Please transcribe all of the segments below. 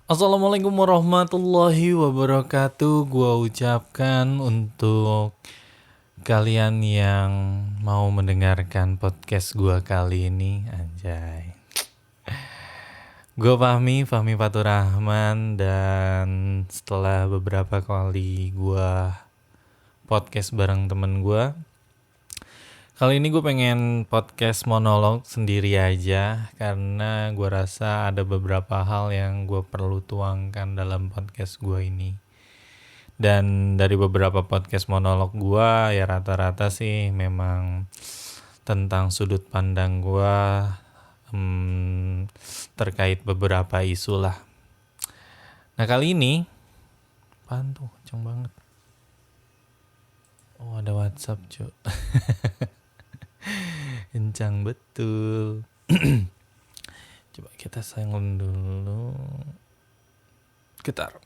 Assalamualaikum warahmatullahi wabarakatuh. Gua ucapkan untuk kalian yang mau mendengarkan podcast gua kali ini, anjay. Gua Fahmi Fatur Rahman, dan setelah beberapa kali gua podcast bareng temen gua, kali ini gue pengen podcast monolog sendiri aja karena gue rasa ada beberapa hal yang gue perlu tuangkan dalam podcast gue ini. Dan dari beberapa podcast monolog gue ya rata-rata sih memang tentang sudut pandang gue terkait beberapa isu lah. Nah kali ini, apaan tuh? Kenceng banget. Oh ada WhatsApp cuy. Kencang betul. Coba kita silent dulu. Getar.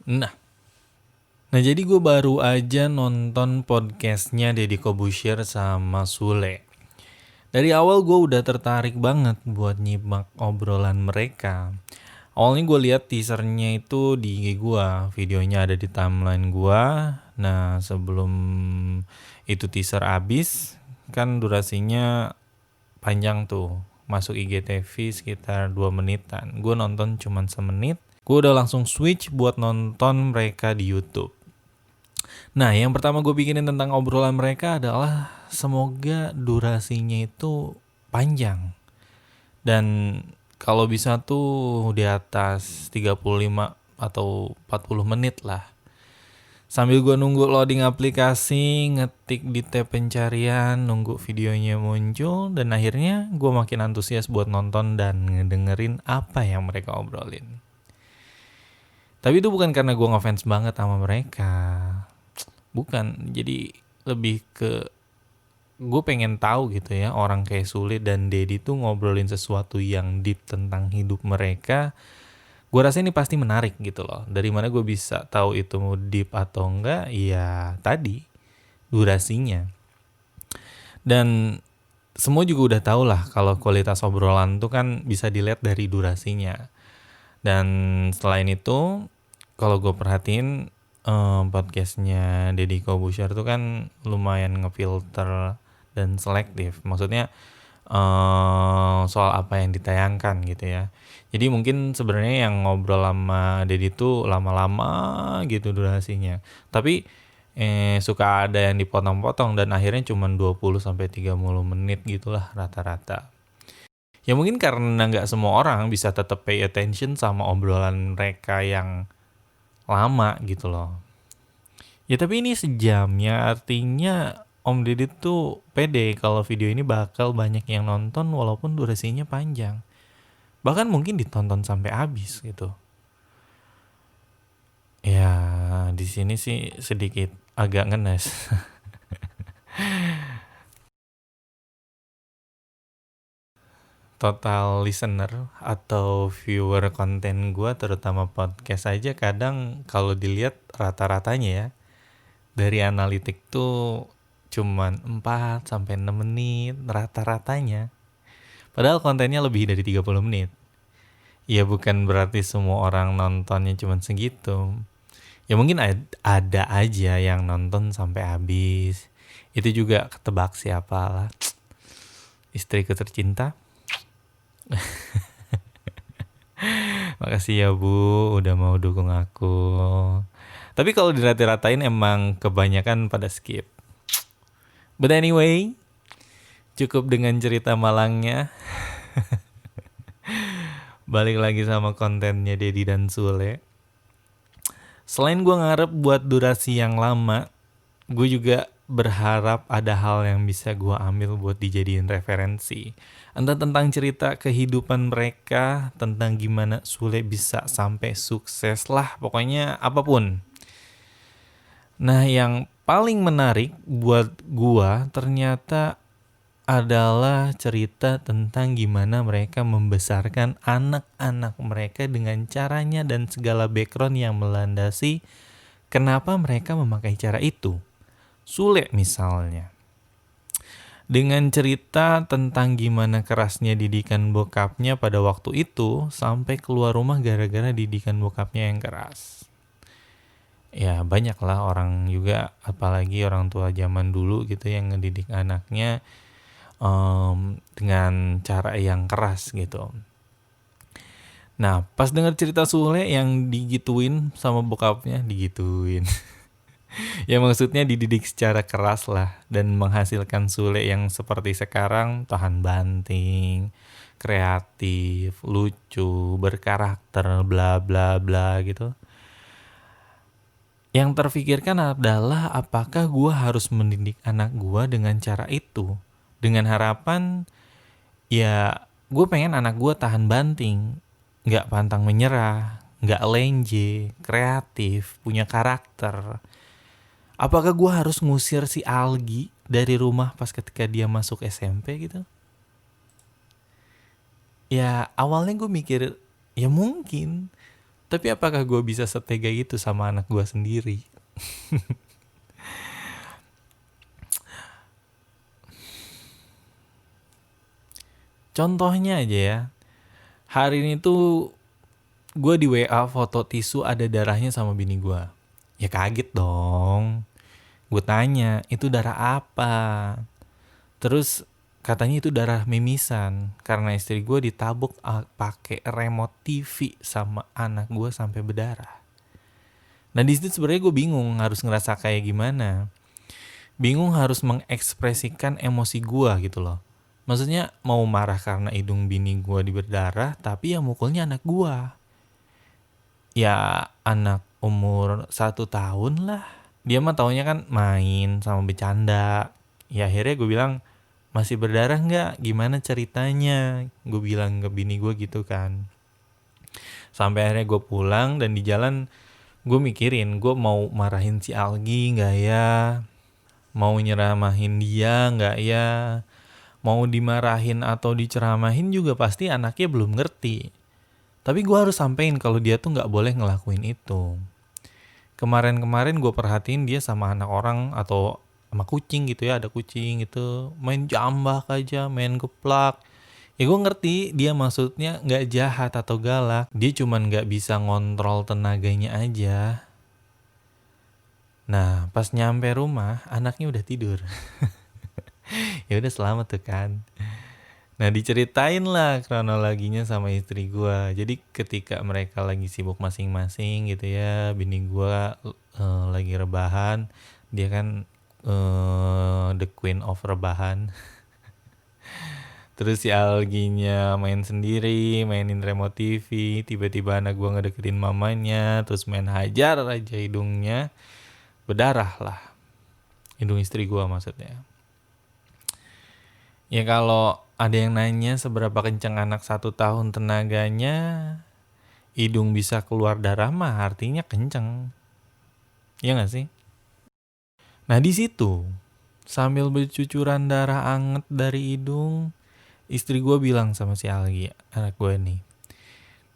Nah jadi gue baru aja nonton podcastnya Deddy Corbuzier sama Sule. Dari awal gue udah tertarik banget buat nyimak obrolan mereka. Awalnya gue lihat teasernya itu di IG gue, videonya ada di timeline gue. Nah sebelum itu teaser abis, kan durasinya panjang tuh, masuk IGTV sekitar 2 menitan. Gue nonton cuman semenit, gue udah langsung switch buat nonton mereka di YouTube. Nah yang pertama gue bikinin tentang obrolan mereka adalah semoga durasinya itu panjang. Dan kalau bisa tuh di atas 35 atau 40 menit lah. Sambil gue nunggu loading aplikasi, ngetik di tab pencarian, nunggu videonya muncul, dan akhirnya gue makin antusias buat nonton dan ngedengerin apa yang mereka obrolin. Tapi itu bukan karena gue ngefans banget sama mereka. Bukan, jadi lebih ke gue pengen tahu gitu ya, orang kayak Sule dan Deddy tuh ngobrolin sesuatu yang deep tentang hidup mereka. Gue rasa ini pasti menarik gitu loh. Dari mana gue bisa tahu itu mau deep atau enggak? Ya tadi, durasinya. Dan semua juga udah tahu lah kalau kualitas obrolan tuh kan bisa dilihat dari durasinya. Dan selain itu, kalau gue perhatiin podcastnya Deddy Corbuzier tuh kan lumayan ngefilter dan selektif. Maksudnya soal apa yang ditayangkan gitu ya. Jadi mungkin sebenarnya yang ngobrol sama Deddy tuh lama-lama gitu durasinya. Tapi suka ada yang dipotong-potong dan akhirnya cuma 20-30 menit gitulah rata-rata. Ya mungkin karena nggak semua orang bisa tetap pay attention sama obrolan mereka yang lama gitu loh. Ya tapi ini sejamnya, artinya Om Deddy tuh pede kalau video ini bakal banyak yang nonton walaupun durasinya panjang. Bahkan mungkin ditonton sampai habis gitu. Ya di sini sih sedikit agak ngenes. Total listener atau viewer konten gue terutama podcast aja kadang kalau dilihat rata-ratanya ya dari analitik tuh cuman 4-6 menit rata-ratanya. Padahal kontennya lebih dari 30 menit. Ya bukan berarti semua orang nontonnya cuma segitu. Ya mungkin ada aja yang nonton sampai habis. Itu juga ketebak siapa lah. Istriku tercinta. Makasih ya Bu udah mau dukung aku. Tapi kalau dirata-ratain emang kebanyakan pada skip. But anyway, cukup dengan cerita malangnya. Balik lagi sama kontennya Deddy dan Sule. Selain gue ngarep buat durasi yang lama, gue juga berharap ada hal yang bisa gue ambil buat dijadiin referensi. Entah tentang cerita kehidupan mereka, tentang gimana Sule bisa sampai sukses lah, pokoknya apapun. Nah yang paling menarik buat gue ternyata adalah cerita tentang gimana mereka membesarkan anak-anak mereka dengan caranya dan segala background yang melandasi kenapa mereka memakai cara itu. Sule misalnya. dengan cerita tentang gimana kerasnya didikan bokapnya pada waktu itu sampai keluar rumah gara-gara didikan bokapnya yang keras. Ya banyak lah orang juga, apalagi orang tua zaman dulu gitu yang ngedidik anaknya dengan cara yang keras gitu. Nah pas dengar cerita Sule yang digituin sama bokapnya, digituin. Ya maksudnya dididik secara keras lah dan menghasilkan Sule yang seperti sekarang, tahan banting, kreatif, lucu, berkarakter, bla bla bla gitu. Yang terfikirkan adalah apakah gue harus mendidik anak gue dengan cara itu, dengan harapan ya gue pengen anak gue tahan banting, nggak pantang menyerah, nggak lenje, kreatif, punya karakter. Apakah gue harus ngusir si Algi dari rumah pas ketika dia masuk SMP gitu? Ya awalnya gue mikir ya mungkin. Tapi apakah gue bisa setega itu sama anak gue sendiri? Contohnya aja ya. Hari ini tuh gue di WA foto tisu ada darahnya sama bini gue. Ya kaget dong. Gue tanya, itu darah apa? Terus katanya itu darah mimisan karena istri gue ditabuk pakai remote TV sama anak gue sampai berdarah. Nah di situ sebenarnya gue bingung harus ngerasa kayak gimana. Bingung harus mengekspresikan emosi gue gitu loh. Maksudnya mau marah karena hidung bini gue berdarah, tapi ya mukulnya anak gue. Ya anak umur 1 tahun lah. Dia mah taunya kan main sama bercanda. Ya akhirnya gue bilang, masih berdarah nggak? Gimana ceritanya? Gue bilang ke bini gue gitu kan. Sampai akhirnya gue pulang dan di jalan gue mikirin gue mau marahin si Algi nggak ya? Mau nyeramahin dia nggak ya? Mau dimarahin atau diceramahin juga pasti anaknya belum ngerti. Tapi gue harus sampein kalau dia tuh nggak boleh ngelakuin itu. Kemarin-kemarin gue perhatiin dia sama anak orang atau sama kucing gitu ya, ada kucing gitu main jambak aja, main geplak. Ya gue ngerti dia maksudnya nggak jahat atau galak, dia cuman nggak bisa ngontrol tenaganya aja. Nah pas nyampe rumah anaknya udah tidur. Ya udah selamat tuh kan. Nah diceritain lah kronologinya sama istri gue. Jadi ketika mereka lagi sibuk masing-masing gitu ya, bini gue lagi rebahan, dia kan the queen of rebahan. Terus si Alginya main sendiri, mainin remote TV, tiba-tiba anak gue ngedeketin mamanya, terus main hajar aja hidungnya, berdarah lah. Hidung istri gue maksudnya. Ya kalau ada yang nanya seberapa kencang anak 1 tahun tenaganya, hidung bisa keluar darah mah artinya kenceng. Iya gak sih? Nah di situ sambil bercucuran darah anget dari hidung, istri gue bilang sama si Algi, anak gue nih,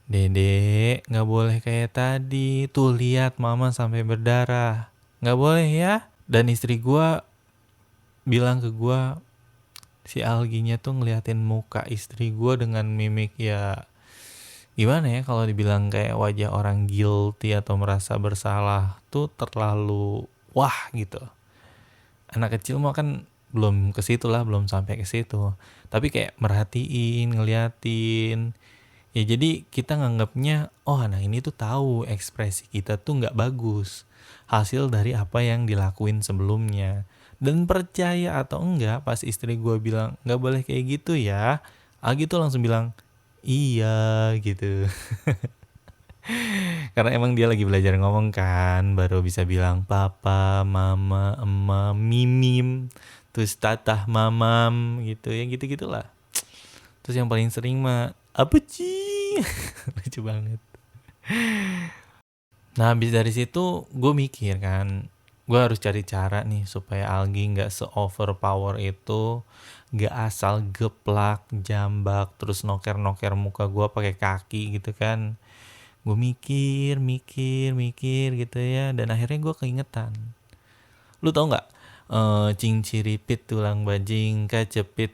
Dede gak boleh kayak tadi, tuh lihat mama sampai berdarah, gak boleh ya. Dan istri gue bilang ke gue, si Alginya tuh ngeliatin muka istri gue dengan mimik ya gimana ya kalau dibilang kayak wajah orang guilty atau merasa bersalah tuh terlalu wah gitu. Anak kecil mah kan belum ke situ lah, belum sampai ke situ. Tapi kayak merhatiin, ngeliatin. Ya jadi kita nganggapnya, oh anak ini tuh tahu ekspresi kita tuh nggak bagus. Hasil dari apa yang dilakuin sebelumnya. Dan percaya atau enggak pas istri gue bilang nggak boleh kayak gitu ya, Agi tuh langsung bilang iya gitu. Karena emang dia lagi belajar ngomong kan, baru bisa bilang papa, mama, emma, mimim, terus tatah, mamam gitu ya gitu-gitulah. Terus yang paling sering mah apa sih? Lucu banget. Nah habis dari situ gue mikir kan, gue harus cari cara nih supaya Algi gak se-overpower itu, gak asal geplak, jambak, terus noker-noker muka gue pakai kaki gitu kan. Gue mikir gitu ya, dan akhirnya gue keingetan. Lu tau gak, Cinciripit tulang bajing kacepit,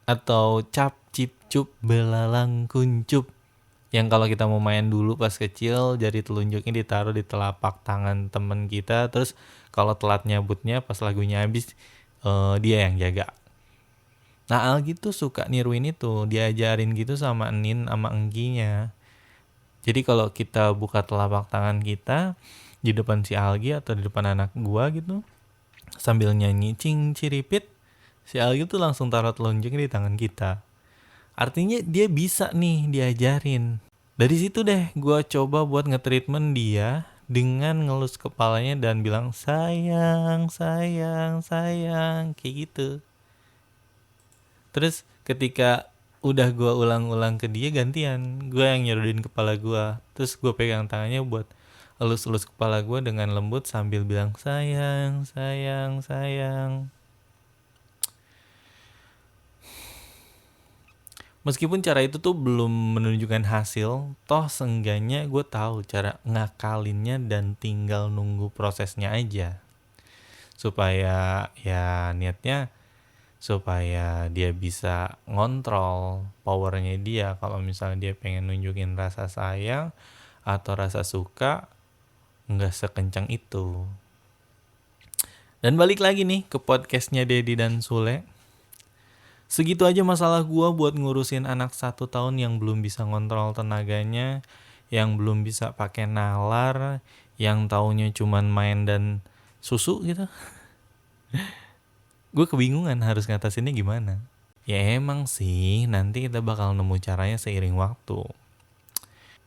atau cap cip cup belalang kuncup, yang kalau kita mau main dulu pas kecil jari telunjuknya ditaruh di telapak tangan temen kita, terus kalau telat nyabutnya pas lagunya habis dia yang jaga. Nah Algi tuh suka niruin itu, diajarin gitu sama Enin sama Engginya. Jadi kalau kita buka telapak tangan kita di depan si Algi atau di depan anak gua gitu, sambil nyanyi cing ciripit, si Algi tuh langsung taruh telunjuknya di tangan kita. Artinya dia bisa nih diajarin. Dari situ deh gua coba buat nge-treatment dia dengan ngelus kepalanya dan bilang sayang, sayang, sayang, kayak gitu. Terus ketika udah gue ulang-ulang ke dia, gantian gue yang nyerudin kepala gue, terus gue pegang tangannya buat elus-elus kepala gue dengan lembut sambil bilang sayang, sayang, sayang. Meskipun cara itu tuh belum menunjukkan hasil, toh seenggaknya gue tahu cara ngakalinnya dan tinggal nunggu prosesnya aja. Supaya ya niatnya supaya dia bisa ngontrol powernya dia. Kalau misalnya dia pengen nunjukin rasa sayang atau rasa suka, nggak sekencang itu. Dan balik lagi nih ke podcastnya Dedi dan Sule. Segitu aja masalah gua buat ngurusin anak 1 tahun yang belum bisa ngontrol tenaganya, yang belum bisa pakai nalar, yang taunya cuman main dan susu gitu. Gue kebingungan harus ngatasinnya gimana. Ya emang sih, nanti kita bakal nemu caranya seiring waktu.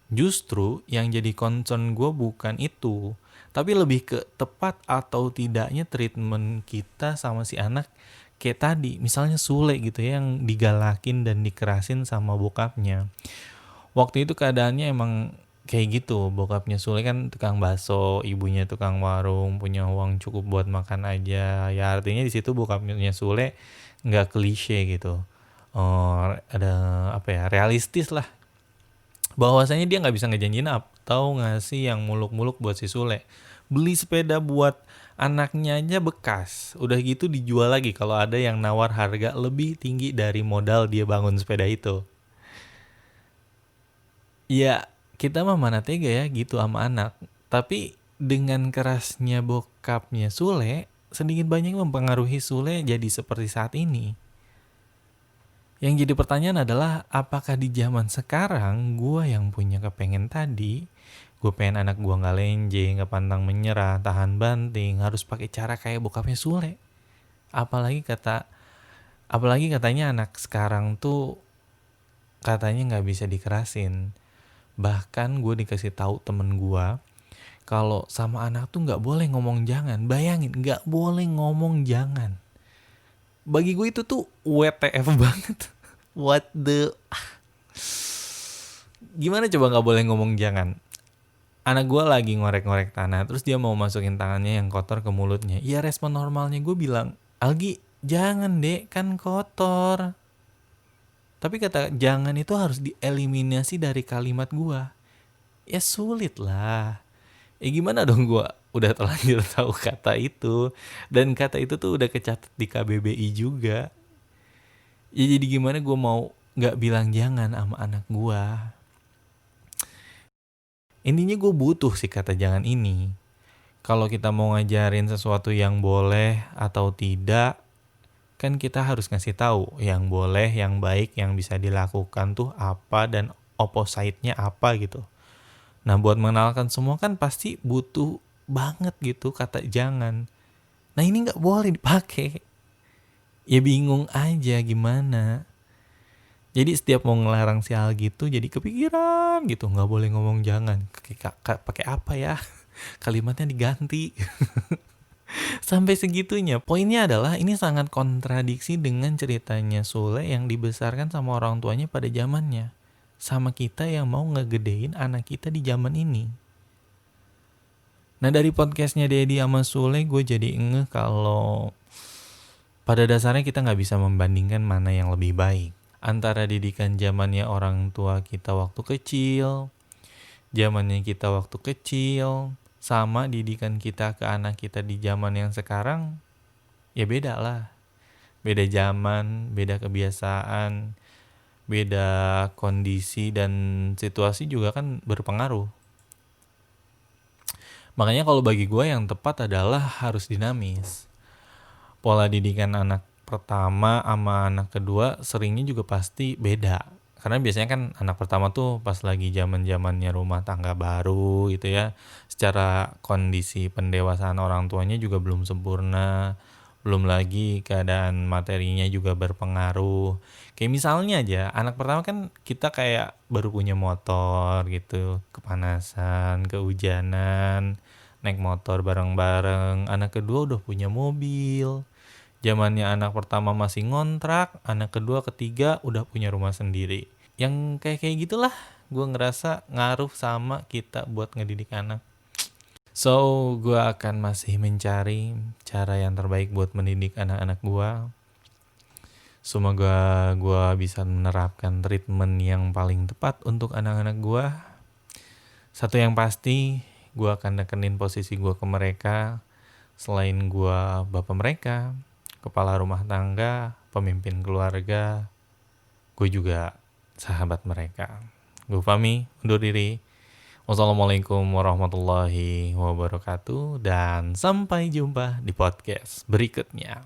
Justru yang jadi concern gue bukan itu, tapi lebih ke tepat atau tidaknya treatment kita sama si anak kayak tadi. Misalnya Sule gitu ya, yang digalakin dan dikerasin sama bokapnya. Waktu itu keadaannya emang kayak gitu. Bokapnya Sule kan tukang bakso, ibunya tukang warung, punya uang cukup buat makan aja. Ya artinya di situ bokapnya Sule nggak klise gitu. Ada apa ya, realistis lah, bahwasanya dia nggak bisa ngejanjiin atau ngasih yang muluk-muluk buat si Sule. Beli sepeda buat anaknya aja bekas, udah gitu dijual lagi kalau ada yang nawar harga lebih tinggi dari modal dia bangun sepeda itu. Ya kita mah mana tega ya gitu sama anak. Tapi dengan kerasnya bokapnya Sule, sedikit banyak mempengaruhi Sule jadi seperti saat ini. Yang jadi pertanyaan adalah, apakah di zaman sekarang gue yang punya kepengen tadi, gue pengen anak gue nggak lenje, nggak pantang menyerah, tahan banting, harus pakai cara kayak bokapnya Sule. Apalagi katanya anak sekarang tuh katanya nggak bisa dikerasin. Bahkan gue dikasih tahu temen gue kalau sama anak tuh nggak boleh ngomong jangan. Bayangin, nggak boleh ngomong jangan. Bagi gue itu tuh WTF banget. What the... Gimana coba nggak boleh ngomong jangan? Anak gue lagi ngorek-ngorek tanah, terus dia mau masukin tangannya yang kotor ke mulutnya. Ya respon normalnya gue bilang, Algi jangan dek, kan kotor. Tapi kata jangan itu harus dieliminasi dari kalimat gue. Ya sulit lah. Gimana dong, gue udah terlanjur tahu kata itu. Dan kata itu tuh udah kecatat di KBBI juga. Ya jadi gimana gue mau gak bilang jangan sama anak gue. Intinya gue butuh sih kata jangan ini. Kalau kita mau ngajarin sesuatu yang boleh atau tidak, kan kita harus ngasih tahu yang boleh, yang baik, yang bisa dilakukan tuh apa dan opposite-nya apa gitu. Nah buat mengenalkan semua kan pasti butuh banget gitu kata jangan. Nah ini gak boleh dipakai. Ya bingung aja gimana. Jadi setiap mau ngelarang si Al gitu jadi kepikiran gitu, nggak boleh ngomong jangan. Pakai apa ya? Kalimatnya diganti. Sampai segitunya. Poinnya adalah ini sangat kontradiksi dengan ceritanya Sule yang dibesarkan sama orang tuanya pada zamannya. Sama kita yang mau ngegedein anak kita di zaman ini. Nah dari podcastnya Dedi sama Sule gue jadi ngeh kalau pada dasarnya kita nggak bisa membandingkan mana yang lebih baik. Antara didikan zamannya orang tua kita waktu kecil, zamannya kita waktu kecil, sama didikan kita ke anak kita di zaman yang sekarang, ya beda lah. Beda zaman, beda kebiasaan, beda kondisi dan situasi juga kan berpengaruh. Makanya kalau bagi gue yang tepat adalah harus dinamis. Pola didikan anak pertama sama anak kedua seringnya juga pasti beda. Karena biasanya kan anak pertama tuh pas lagi zaman-zamannya rumah tangga baru gitu ya. Secara kondisi pendewasaan orang tuanya juga belum sempurna. Belum lagi keadaan materinya juga berpengaruh. Kayak misalnya aja anak pertama kan kita kayak baru punya motor gitu. Kepanasan, kehujanan, naik motor bareng-bareng. Anak kedua udah punya mobil. Zamannya anak pertama masih ngontrak, anak kedua ketiga udah punya rumah sendiri. Yang kayak gitulah gue ngerasa ngaruh sama kita buat ngedidik anak. So, gue akan masih mencari cara yang terbaik buat mendidik anak-anak gue. Semoga gue bisa menerapkan treatment yang paling tepat untuk anak-anak gue. Satu yang pasti, gue akan nekenin posisi gue ke mereka. Selain gue bapak mereka, kepala rumah tangga, pemimpin keluarga, gue juga sahabat mereka. Gue Fahmi, undur diri. Wassalamualaikum warahmatullahi wabarakatuh dan sampai jumpa di podcast berikutnya.